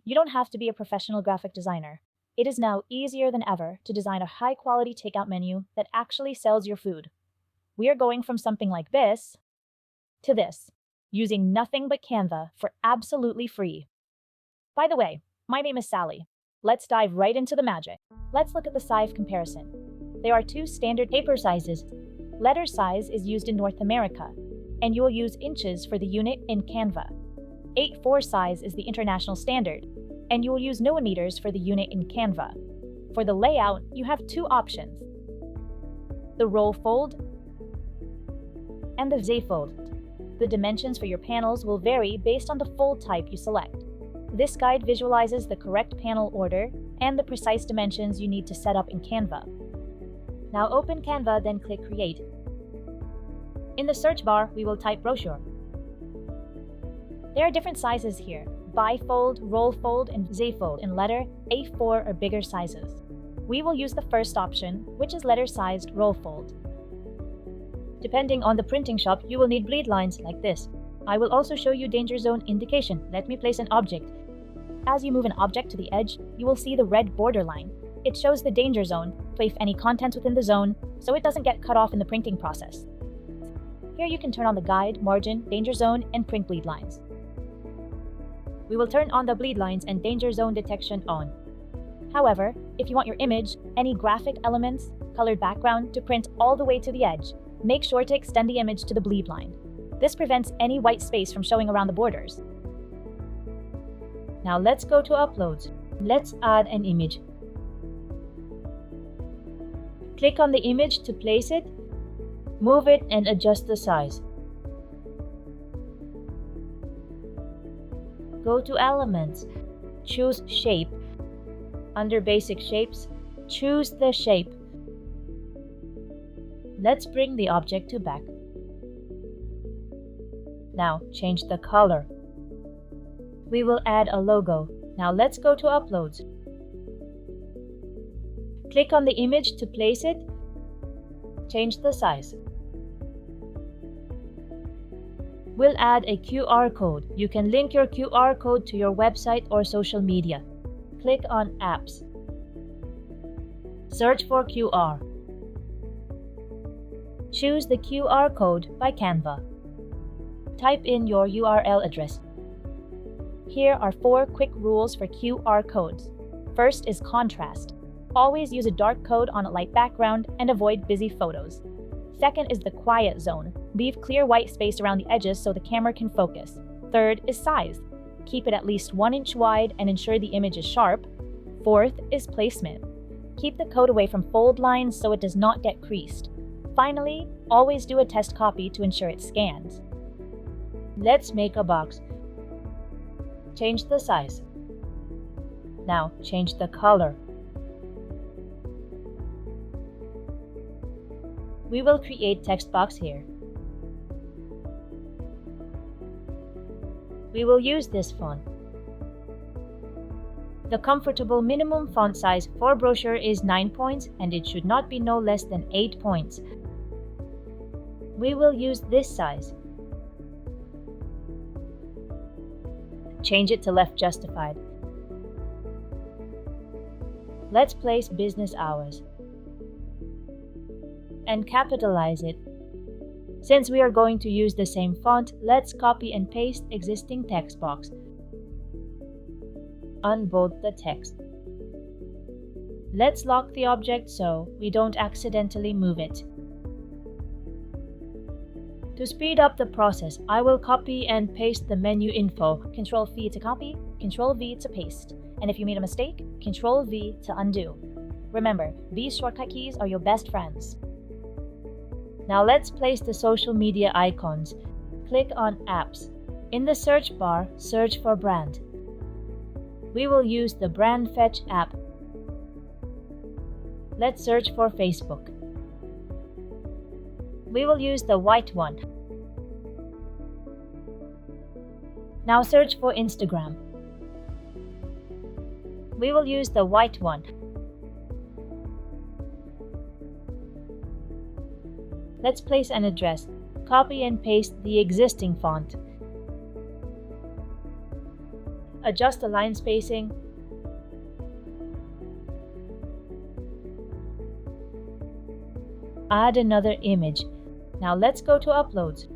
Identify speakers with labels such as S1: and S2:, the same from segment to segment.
S1: You don't have to be a professional graphic designer. It is now easier than ever to design a high-quality takeout menu that actually sells your food. We are going from something like this to this, using nothing but Canva for absolutely free. By the way, my name is Sally. Let's dive right into the magic. Let's look at the size comparison. There are two standard paper sizes. Letter size is used in North America, and you will use inches for the unit in Canva. 8:4 size is the international standard, and you will use millimeters for the unit in Canva. For the layout, you have two options: the roll fold and the Z-fold. The dimensions for your panels will vary based on the fold type you select. This guide visualizes the correct panel order and the precise dimensions you need to set up in Canva. Now open Canva, then click Create. In the search bar, we will type brochure. There are different sizes here: bifold, roll fold, and Z-fold in letter, A4 or bigger sizes. We will use the first option, which is letter-sized roll fold. Depending on the printing shop, you will need bleed lines like this. I will also show you danger zone indication. Let me place an object. As you move an object to the edge, you will see the red border line. It shows the danger zone. Place any contents within the zone so it doesn't get cut off in the printing process. Here you can turn on the guide, margin, danger zone, and print bleed lines. We will turn on the bleed lines and danger zone detection on. However, if you want your image, any graphic elements, colored background to print all the way to the edge, make sure to extend the image to the bleed line. This prevents any white space from showing around the borders. Now let's go to Uploads. Let's add an image. Click on the image to place it, move it, and adjust the size. Go to Elements, choose Shape. Under Basic Shapes, choose the shape. Let's bring the object to back. Now change the color. We will add a logo. Now let's go to Uploads. Click on the image to place it. Change the size. We'll add a QR code. You can link your QR code to your website or social media. Click on Apps. Search for QR. Choose the QR code by Canva. Type in your URL address. Here are 4 quick rules for QR codes. First is contrast. Always use a dark code on a light background and avoid busy photos. Second is the quiet zone. Leave clear white space around the edges so the camera can focus. Third is size. Keep it at least 1 inch wide and ensure the image is sharp. Fourth is placement. Keep the code away from fold lines so it does not get creased. Finally, always do a test copy to ensure it scans. Let's make a box. Change the size. Now change the color. We will create text box here. We will use this font. The comfortable minimum font size for brochure is 9 points and it should not be no less than 8 points. We will use this size. Change it to left justified. Let's place business hours and capitalize it. Since we are going to use the same font, let's copy and paste existing text box. Unbold the text. Let's lock the object so we don't accidentally move it. To speed up the process, I will copy and paste the menu info. Ctrl-V to copy, Ctrl-V to paste. And if you made a mistake, Ctrl-V to undo. Remember, these shortcut keys are your best friends. Now let's place the social media icons. Click on Apps. In the search bar, search for brand. We will use the Brand Fetch app. Let's search for Facebook. We will use the white one. Now search for Instagram. We will use the white one. Let's place an address. Copy and paste the existing font. Adjust the line spacing. Add another image. Now let's go to Uploads.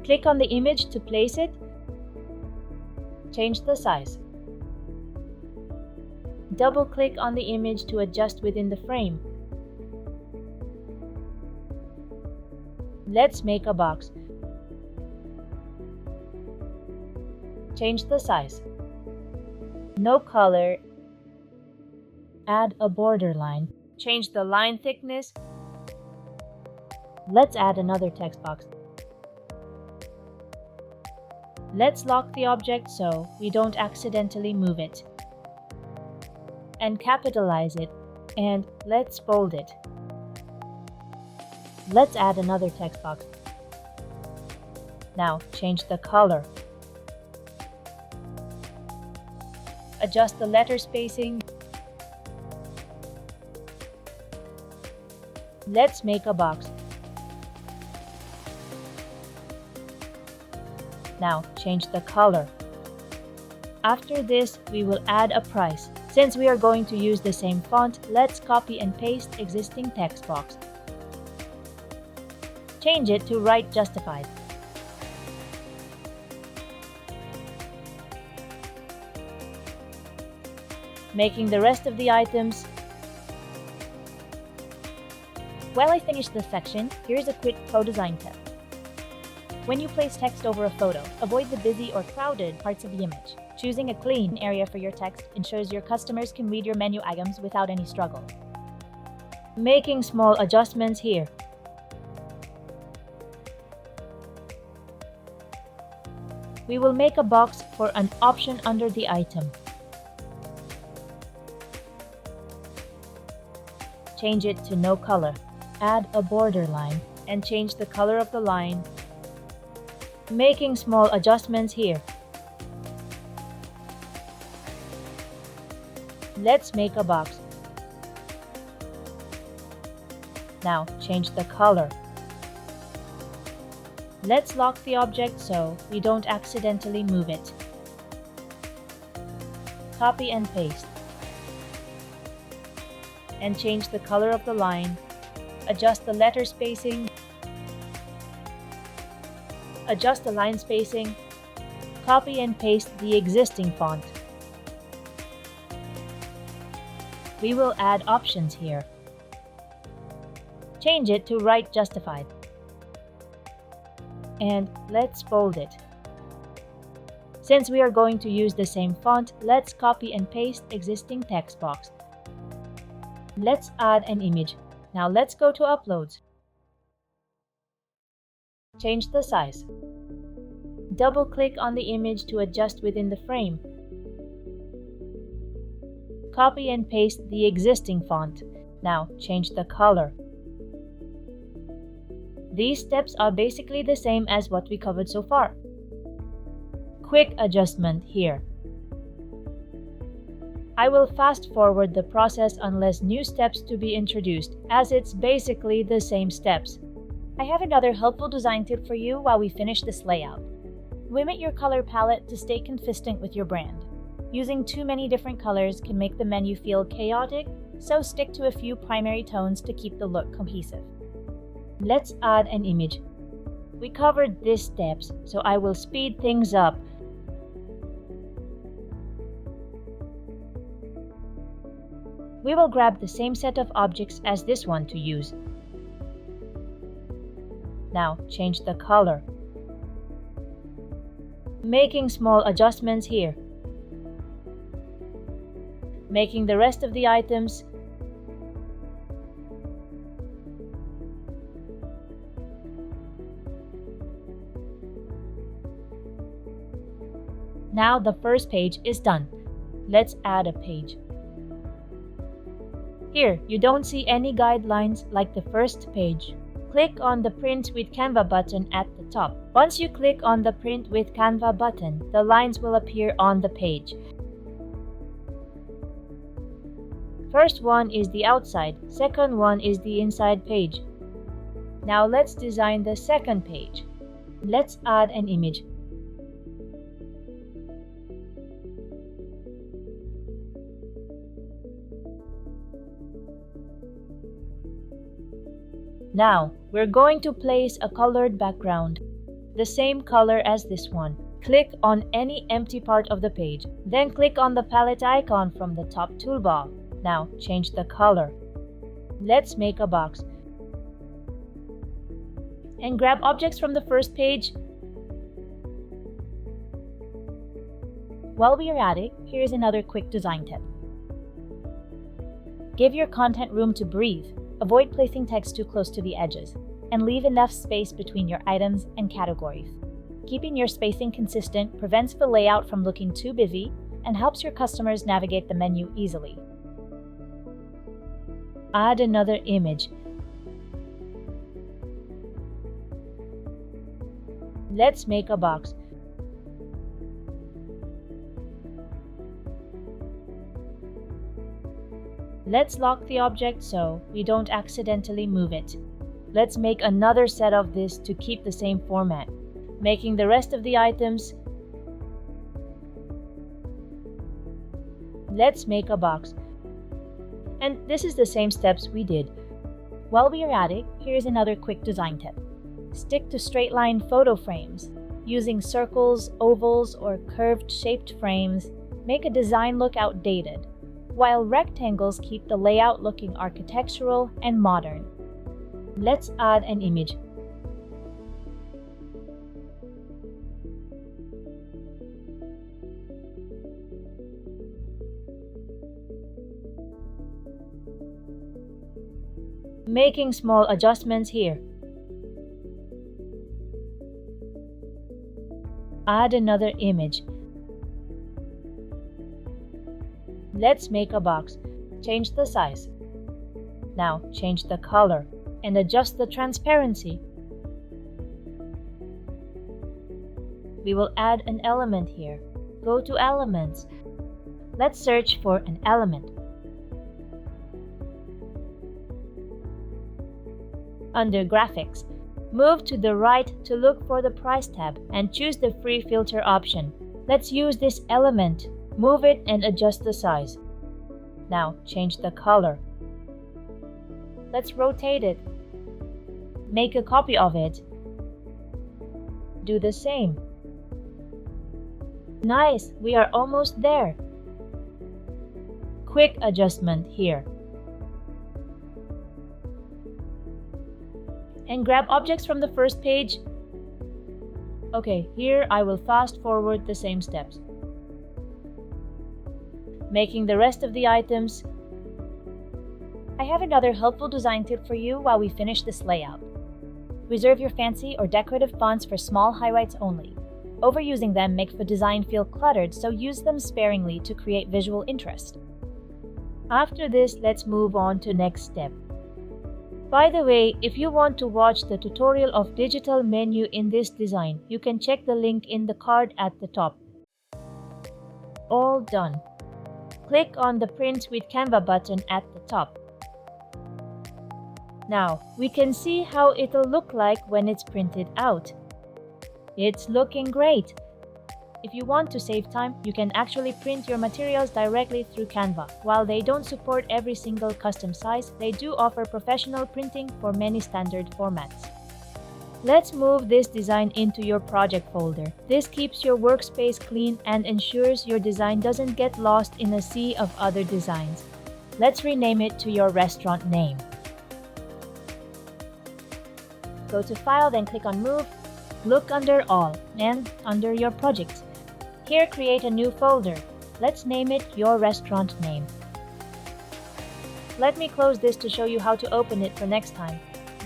S1: Click on the image to place it. Change the size. Double-click on the image to adjust within the frame. Let's make a box. Change the size. No color. Add a border line. Change the line thickness. Let's add another text box. Let's lock the object so we don't accidentally move it. And capitalize it. And let's bold it. Let's add another text box. Now change the color. Adjust the letter spacing. Let's make a box. Now change the color. After this, we will add a price. Since we are going to use the same font, let's copy and paste existing text box. Change it to Right Justified. Making the rest of the items. While I finish this section, here's a quick pro design tip. When you place text over a photo, avoid the busy or crowded parts of the image. Choosing a clean area for your text ensures your customers can read your menu items without any struggle. Making small adjustments here. We will make a box for an option under the item. Change it to no color. Add a border line and change the color of the line. Making small adjustments here. Let's make a box. Now change the color. Let's lock the object so we don't accidentally move it. Copy and paste. And change the color of the line. Adjust the letter spacing. Adjust the line spacing. Copy and paste the existing font. We will add options here. Change it to Right Justified. And let's bold it. Since we are going to use the same font, let's copy and paste existing text box. Let's add an image. Now let's go to Uploads. Change the size. Double-click on the image to adjust within the frame. Copy and paste the existing font. Now change the color. These steps are basically the same as what we covered so far. Quick adjustment here. I will fast forward the process unless new steps to be introduced, as it's basically the same steps. I have another helpful design tip for you while we finish this layout. Limit your color palette to stay consistent with your brand. Using too many different colors can make the menu feel chaotic, so stick to a few primary tones to keep the look cohesive. Let's add an image. We covered these steps, so I will speed things up. We will grab the same set of objects as this one to use. Now change the color. Making small adjustments here. Making the rest of the items. Now the first page is done. Let's add a page. Here, you don't see any guidelines like the first page. Click on the Print with Canva button at the top. Once you click on the Print with Canva button, the lines will appear on the page. First one is the outside, second one is the inside page. Now let's design the second page. Let's add an image. Now, we're going to place a colored background, the same color as this one. Click on any empty part of the page, then click on the palette icon from the top toolbar. Now, change the color. Let's make a box. And grab objects from the first page. While we are at it, here's another quick design tip. Give your content room to breathe. Avoid placing text too close to the edges, and leave enough space between your items and categories. Keeping your spacing consistent prevents the layout from looking too busy and helps your customers navigate the menu easily. Add another image. Let's make a box. Let's lock the object so we don't accidentally move it. Let's make another set of this to keep the same format, making the rest of the items. Let's make a box. And this is the same steps we did. While we are at it, here's another quick design tip. Stick to straight line photo frames. Using circles, ovals, or curved shaped frames make a design look outdated, while rectangles keep the layout looking architectural and modern. Let's add an image. Making small adjustments here. Add another image. Let's make a box. Change the size. Now change the color and adjust the transparency. We will add an element here. Go to Elements. Let's search for an element. Under Graphics, move to the right to look for the Price tab and choose the Free Filter option. Let's use this element. Move it and adjust the size. Now change the color. Let's rotate it. Make a copy of it. Do the same. Nice, we are almost there. Quick adjustment here. And grab objects from the first page. Okay, here I will fast forward the same steps, making the rest of the items. I have another helpful design tip for you while we finish this layout. Reserve your fancy or decorative fonts for small highlights only. Overusing them makes the design feel cluttered, so use them sparingly to create visual interest. After this, let's move on to next step. By the way, if you want to watch the tutorial of digital menu in this design, you can check the link in the card at the top. All done. Click on the Print with Canva button at the top. Now, we can see how it'll look like when it's printed out. It's looking great. If you want to save time, you can actually print your materials directly through Canva. While they don't support every single custom size, they do offer professional printing for many standard formats. Let's move this design into your project folder. This keeps your workspace clean and ensures your design doesn't get lost in a sea of other designs. Let's rename it to your restaurant name. Go to File, then click on Move. Look under All and under your projects. Here, create a new folder. Let's name it Your Restaurant Name. Let me close this to show you how to open it for next time.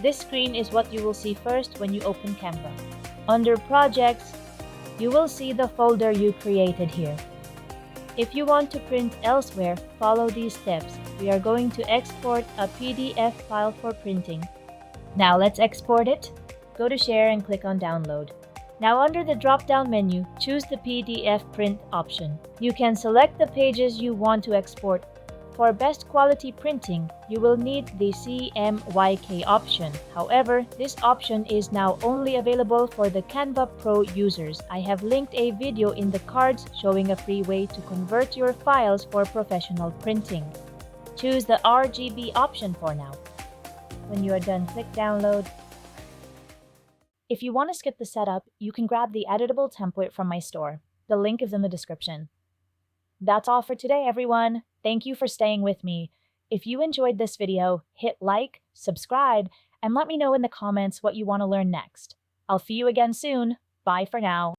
S1: This screen is what you will see first when you open Canva. Under Projects, you will see the folder you created here. If you want to print elsewhere, follow these steps. We are going to export a PDF file for printing. Now let's export it. Go to Share and click on Download. Now under the drop-down menu, choose the PDF print option. You can select the pages you want to export. For best quality printing, you will need the CMYK option. However, this option is now only available for the Canva Pro users. I have linked a video in the cards showing a free way to convert your files for professional printing. Choose the RGB option for now. When you are done, click download. If you want to skip the setup, you can grab the editable template from my store. The link is in the description. That's all for today, everyone. Thank you for staying with me. If you enjoyed this video, hit like, subscribe, and let me know in the comments what you want to learn next. I'll see you again soon. Bye for now.